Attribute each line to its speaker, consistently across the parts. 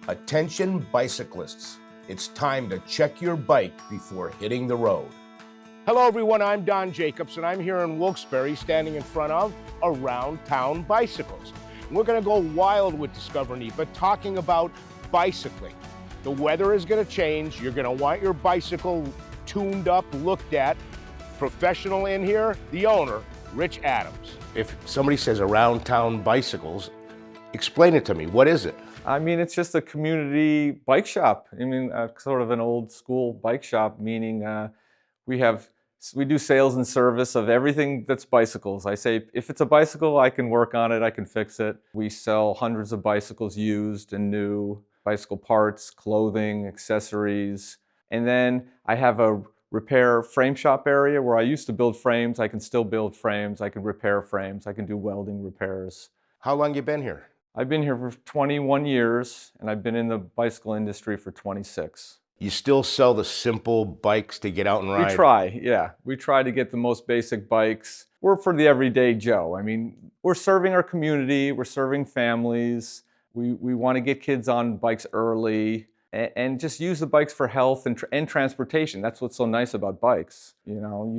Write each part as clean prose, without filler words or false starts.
Speaker 1: Attention bicyclists, it's time to check your bike before hitting the road. Hello everyone, I'm Don Jacobs and I'm here in Wilkes-Barre standing in front of Around Town Bicycles. We're gonna go wild with DiscoverNEPA talking about bicycling. The weather is gonna change. You're gonna want your bicycle tuned up, looked at. Professional in here, the owner, Rich Adams. If somebody says Around Town Bicycles, explain it to me. What is it?
Speaker 2: I mean, it's just a community bike shop. I mean, sort of an old school bike shop, meaning we do sales and service of everything that's bicycles. I say, if it's a bicycle, I can work on it, I can fix it. We sell hundreds of bicycles used and new, bicycle parts, clothing, accessories. And then I have a repair frame shop area where I used to build frames. I can still build frames, I can repair frames, I can do welding repairs.
Speaker 1: How long you been here?
Speaker 2: I've been here for 21 years, and I've been in the bicycle industry for 26.
Speaker 1: You still sell the simple bikes to get out and ride?
Speaker 2: We try, yeah. We try to get the most basic bikes. We're for the everyday Joe. I mean, we're serving our community, we're serving families. We want to get kids on bikes early and just use the bikes for health and transportation. That's what's so nice about bikes. You know,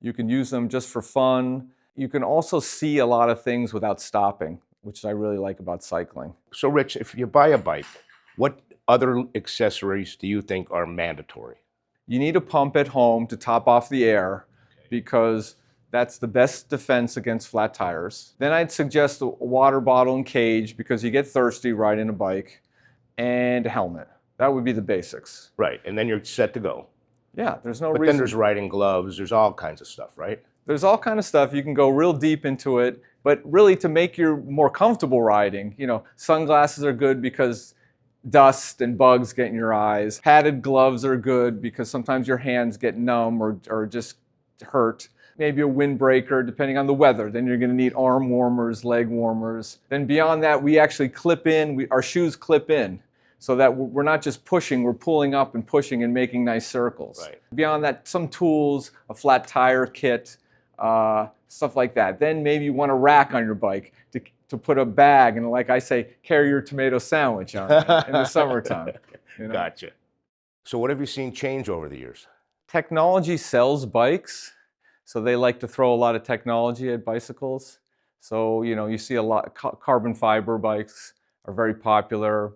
Speaker 2: you can use them just for fun. You can also see a lot of things without stopping, which I really like about cycling.
Speaker 1: So Rich, if you buy a bike, what other accessories do you think are mandatory?
Speaker 2: You need a pump at home to top off the air, because that's the best defense against flat tires. Then I'd suggest a water bottle and cage, because you get thirsty riding a bike, and a helmet. That would be the basics.
Speaker 1: Right, and then you're set to go.
Speaker 2: Yeah, there's no
Speaker 1: But
Speaker 2: reason.
Speaker 1: then there's riding gloves, there's all kinds of stuff, right?
Speaker 2: There's all kind of stuff. You can go real deep into it, but really to make you more comfortable riding, you know, sunglasses are good because dust and bugs get in your eyes. Padded gloves are good because sometimes your hands get numb or just hurt. Maybe a windbreaker, depending on the weather. Then you're going to need arm warmers, leg warmers. Then beyond that, we actually clip in, our shoes clip in, so that we're not just pushing, we're pulling up and pushing and making nice circles.
Speaker 1: Right.
Speaker 2: Beyond that, some tools, a flat tire kit, stuff like that. Then maybe you want a rack on your bike to put a bag and, like I say, carry your tomato sandwich on in the summertime. You know?
Speaker 1: Gotcha. So what have you seen change over the years?
Speaker 2: Technology sells bikes, so they like to throw a lot of technology at bicycles. So, you know, you see a lot, carbon fiber bikes are very popular.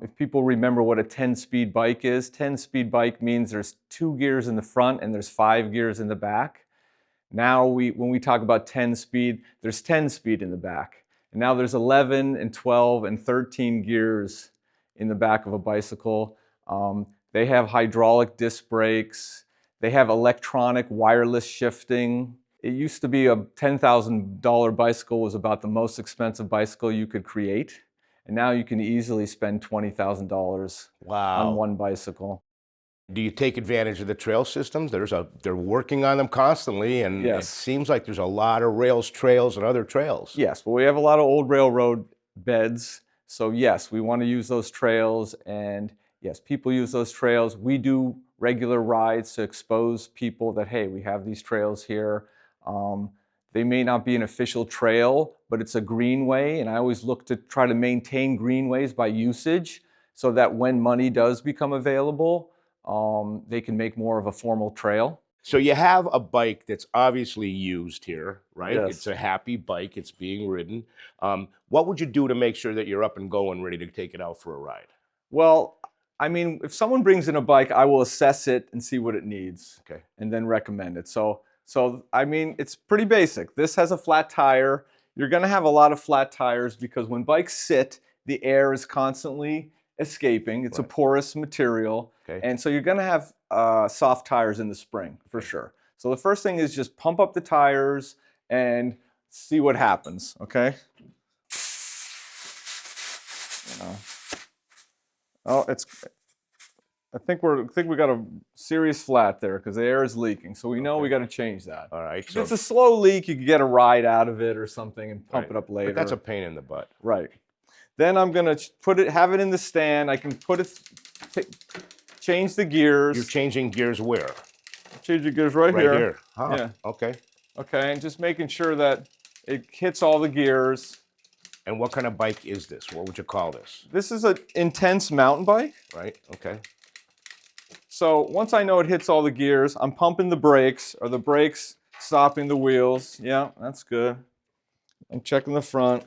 Speaker 2: If people remember what a 10-speed bike is, 10-speed bike means there's 2 gears in the front and there's 5 gears in the back. Now, when we talk about 10-speed, there's 10-speed in the back. And now there's 11 and 12 and 13 gears in the back of a bicycle. They have hydraulic disc brakes. They have electronic wireless shifting. It used to be a $10,000 bicycle was about the most expensive bicycle you could create. And now you can easily spend $20,000 on one bicycle.
Speaker 1: Do you take advantage of the trail systems? They're working on them constantly, and
Speaker 2: yes.
Speaker 1: It seems like there's a lot of rails trails and other trails.
Speaker 2: Yes, but we have a lot of old railroad beds. So yes, we want to use those trails, and yes, people use those trails. We do regular rides to expose people that, hey, we have these trails here. They may not be an official trail, but it's a greenway, and I always look to try to maintain greenways by usage so that when money does become available, they can make more of a formal trail.
Speaker 1: So you have a bike that's obviously used here, right?
Speaker 2: Yes.
Speaker 1: It's a happy bike, it's being ridden. What would you do to make sure that you're up and going, ready to take it out for a ride?
Speaker 2: Well, I mean, if someone brings in a bike, I will assess it and see what it needs,
Speaker 1: okay,
Speaker 2: and then recommend it. So I mean, it's pretty basic. This has a flat tire. You're gonna have a lot of flat tires because when bikes sit, the air is constantly escaping. It's a porous material.
Speaker 1: Okay.
Speaker 2: And so you're gonna have soft tires in the spring, for sure. So the first thing is just pump up the tires and see what happens, okay? You know. Oh, I think we got a serious flat there because the air is leaking. So we know we got to change that.
Speaker 1: All right.
Speaker 2: If it's a slow leak, you could get a ride out of it or something and pump it up later.
Speaker 1: But that's a pain in the butt.
Speaker 2: Right. Then I'm gonna have it in the stand. I can change the gears.
Speaker 1: You're changing gears where?
Speaker 2: Change the gears right here.
Speaker 1: Right here. Huh.
Speaker 2: Yeah.
Speaker 1: Okay.
Speaker 2: Okay, and just making sure that it hits all the gears.
Speaker 1: And what kind of bike is this? What would you call this?
Speaker 2: This is an intense mountain bike.
Speaker 1: Right, okay.
Speaker 2: So once I know it hits all the gears, I'm pumping the brakes. Are the brakes stopping the wheels? Yeah, that's good. I'm checking the front.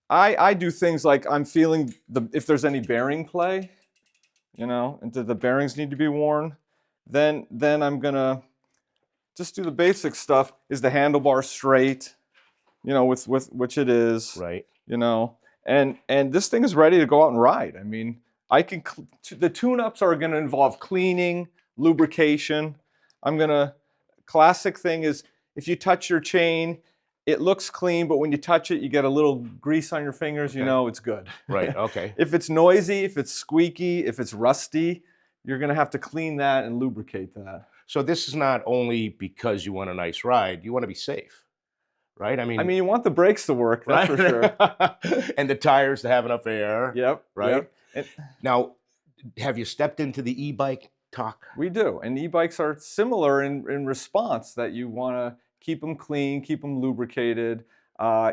Speaker 2: I do things like I'm feeling if there's any bearing play, you know, and do the bearings need to be worn. Then I'm gonna just do the basic stuff. Is the handlebar straight? You know, with which it is.
Speaker 1: Right.
Speaker 2: You know, and this thing is ready to go out and ride. I mean, the tune-ups are going to involve cleaning, lubrication. Classic thing is if you touch your chain, it looks clean, but when you touch it, you get a little grease on your fingers, you know it's good.
Speaker 1: Right, okay.
Speaker 2: If it's noisy, if it's squeaky, if it's rusty, you're going to have to clean that and lubricate that.
Speaker 1: So this is not only because you want a nice ride, you want to be safe, right? I mean,
Speaker 2: you want the brakes to work, that's for sure.
Speaker 1: And the tires to have enough air.
Speaker 2: Yep.
Speaker 1: Right?
Speaker 2: Yep.
Speaker 1: Now, have you stepped into the e-bike talk?
Speaker 2: We do, and e-bikes are similar in response, that you want to keep them clean, keep them lubricated.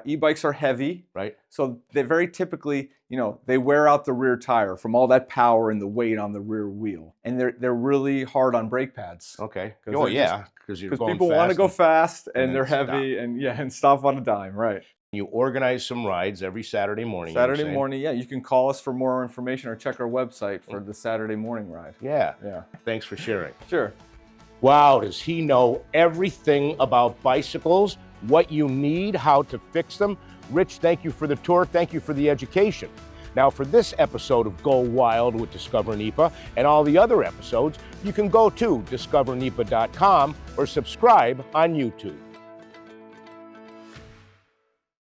Speaker 2: E-bikes are heavy,
Speaker 1: right?
Speaker 2: So they very typically, you know, they wear out the rear tire from all that power and the weight on the rear wheel, and they're really hard on brake pads.
Speaker 1: Okay. Oh yeah, because
Speaker 2: people want to go fast and they're heavy and stop on a dime, right?
Speaker 1: You organize some rides every Saturday morning.
Speaker 2: Saturday morning, yeah. You can call us for more information or check our website for the Saturday morning ride.
Speaker 1: Yeah.
Speaker 2: Yeah.
Speaker 1: Thanks for sharing.
Speaker 2: Sure.
Speaker 1: Wow, does he know everything about bicycles, what you need, how to fix them? Rich, thank you for the tour. Thank you for the education. Now, for this episode of Go Wild with Discover NEPA and all the other episodes, you can go to discovernepa.com or subscribe on YouTube.